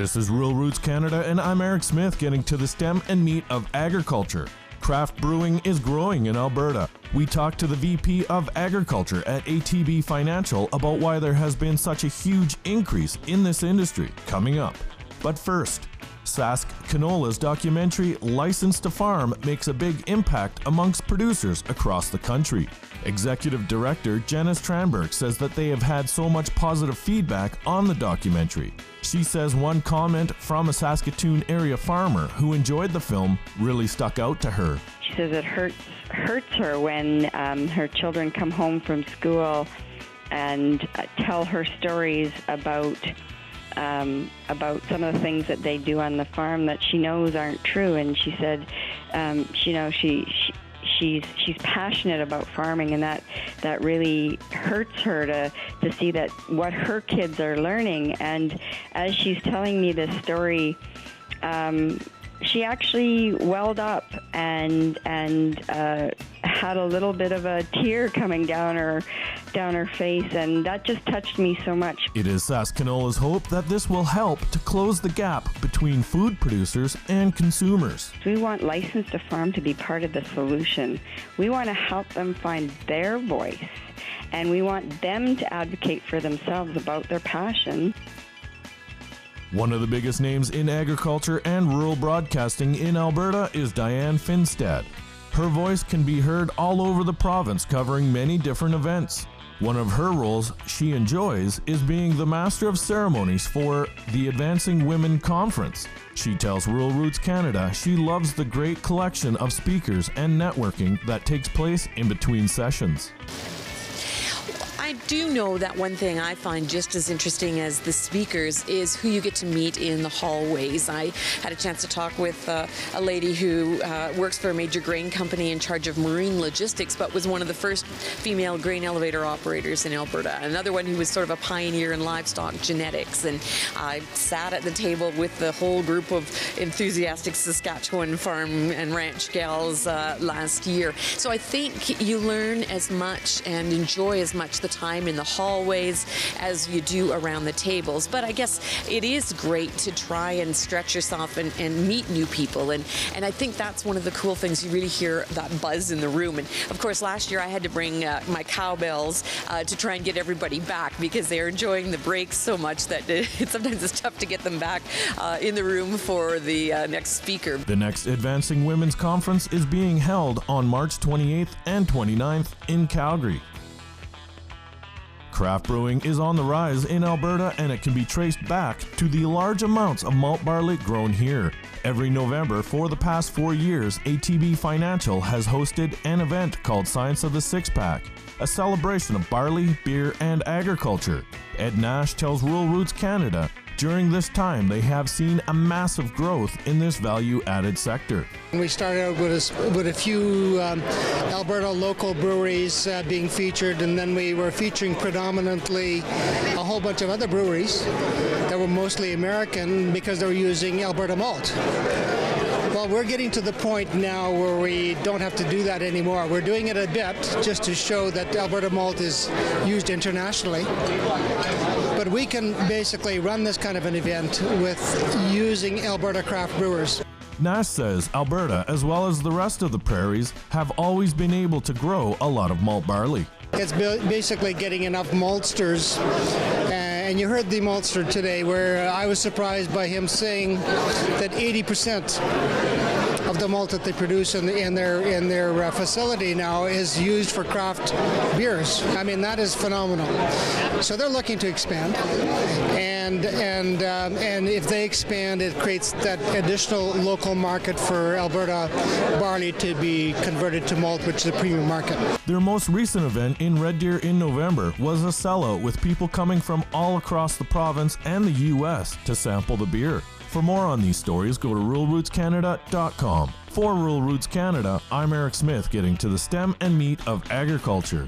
This is Rural Roots Canada, and I'm Eric Smith, getting to the stem and meat of agriculture. Craft brewing is growing in Alberta. We talked to the VP of Agriculture at ATB Financial about why there has been such a huge increase in this industry coming up. But first, Sask Canola's documentary License to Farm makes a big impact amongst producers across the country. Executive Director Janice Tranberg says that they have had so much positive feedback on the documentary. She says one comment from a Saskatoon area farmer who enjoyed the film really stuck out to her. She says it hurts her when her children come home from school and tell her stories about some of the things that they do on the farm that she knows aren't true. And she said, she's passionate about farming, and that really hurts her to see that what her kids are learning. And as she's telling me this story, she actually welled up and had a little bit of a tear coming down her face, and that just touched me so much. It is Sask Canola's hope that this will help to close the gap between food producers and consumers. We want License to Farm to be part of the solution. We want to help them find their voice, and we want them to advocate for themselves about their passion. One of the biggest names in agriculture and rural broadcasting in Alberta is Diane Finstad. Her voice can be heard all over the province, covering many different events. One of her roles she enjoys is being the Master of Ceremonies for the Advancing Women Conference. She tells Rural Roots Canada she loves the great collection of speakers and networking that takes place in between sessions. I do know that one thing I find just as interesting as the speakers is who you get to meet in the hallways. I had a chance to talk with a lady who works for a major grain company in charge of marine logistics, but was one of the first female grain elevator operators in Alberta. Another one who was sort of a pioneer in livestock genetics. And I sat at the table with the whole group of enthusiastic Saskatchewan farm and ranch gals last year. So I think you learn as much and enjoy as much the time in the hallways as you do around the tables. But I guess it is great to try and stretch yourself and meet new people. And I think that's one of the cool things. You really hear that buzz in the room. And of course, last year I had to bring my cowbells to try and get everybody back because they're enjoying the breaks so much that sometimes it's tough to get them back in the room for the next speaker. The next Advancing Women's Conference is being held on March 28th and 29th in Calgary. Craft brewing is on the rise in Alberta, and it can be traced back to the large amounts of malt barley grown here. Every November for the past 4 years, ATB Financial has hosted an event called Science of the Six-Pack, a celebration of barley, beer, and agriculture. Ed Nash tells Rural Roots Canada during this time they have seen a massive growth in this value-added sector. We started out with a few Alberta local breweries being featured, and then we were featuring predominantly a whole bunch of other breweries that were mostly American because they were using Alberta malt. Well, we're getting to the point now where we don't have to do that anymore. We're doing it a bit just to show that Alberta malt is used internationally. But we can basically run this kind of an event with using Alberta craft brewers. Nash says Alberta, as well as the rest of the prairies, have always been able to grow a lot of malt barley. It's basically getting enough maltsters. And you heard the maltster today, where I was surprised by him saying that 80% of the malt that they produce in their facility now is used for craft beers. I mean, that is phenomenal. So they're looking to expand, and if they expand, it creates that additional local market for Alberta barley to be converted to malt, which is a premium market. Their most recent event in Red Deer in November was a sellout, with people coming from all across the province and the U.S. to sample the beer. For more on these stories, go to ruralrootscanada.com. For Rural Roots Canada, I'm Eric Smith, getting to the stem and meat of agriculture.